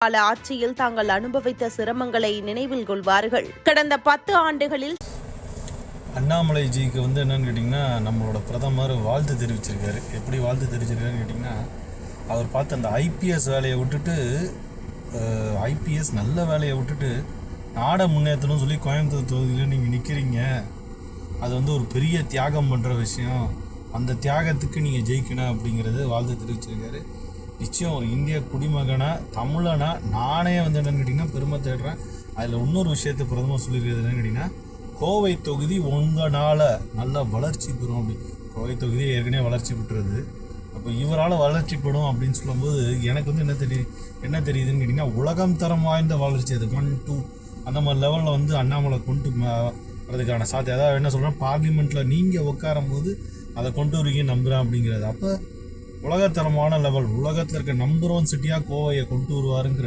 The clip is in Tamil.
கால ஆட்சியில் தாங்கள் அனுபவித்த சிரமங்களை நினைவில் கொள்வார்கள். கடந்த 10 ஆண்டுகளில் அண்ணாமலைஜிக்கு என்னன்னு கேட்டிங்கன்னா, நம்மளோட பிரதமர் வாழ்த்து தெரிவிச்சிருக்காரு. எப்படி வாழ்த்து தெரிவிச்சிருக்காருன்னு கேட்டிங்கன்னா, அவர் பார்த்து அந்த ஐபிஎஸ் வேலையை விட்டுட்டு ஐபிஎஸ் நல்ல வேலையை விட்டுட்டு நாடை முன்னேற்றணும்னு சொல்லி கோயம்புத்தூர் தொகுதியில் நீங்கள் நிற்கிறீங்க. அது ஒரு பெரிய தியாகம் பண்ணுற விஷயம். அந்த தியாகத்துக்கு நீங்கள் ஜெயிக்கணும் அப்படிங்கிறது வாழ்த்து தெரிவிச்சிருக்காரு. நிச்சயம் ஒரு இந்திய குடிமகனா தமிழனா நானே என்னென்னு கேட்டிங்கன்னா பெருமை தேடுறேன். அதில் இன்னொரு விஷயத்தை பிரதமர் சொல்லியிருக்கிறது என்னன்னு கேட்டிங்கன்னா, கோவை தொகுதி உங்களால் நல்லா வளர்ச்சி பெறும் அப்படி. கோவை தொகுதி ஏற்கனவே வளர்ச்சி பெற்றுறது. அப்போ இவரால் வளர்ச்சி பெறும் அப்படின்னு சொல்லும்போது எனக்கு என்ன தெரியுதுன்னு கேட்டிங்கன்னா, உலகம் தரம் வாய்ந்த வளர்ச்சி. அது 1, 2 அந்த மாதிரி லெவலில் அண்ணாமலை கொண்டு வரதுக்கான சாத்தியம். அதாவது என்ன சொல்கிறேன், பார்லிமெண்ட்டில் நீங்கள் உட்காரும் போது அதை கொண்டு வருவீங்க நம்புகிறேன் அப்படிங்கிறது. அப்போ உலகத்தரமான லெவல், உலகத்தில் இருக்க நம்பர் 1 சிட்டியாக கோவையை கொண்டு வருவாருங்கிற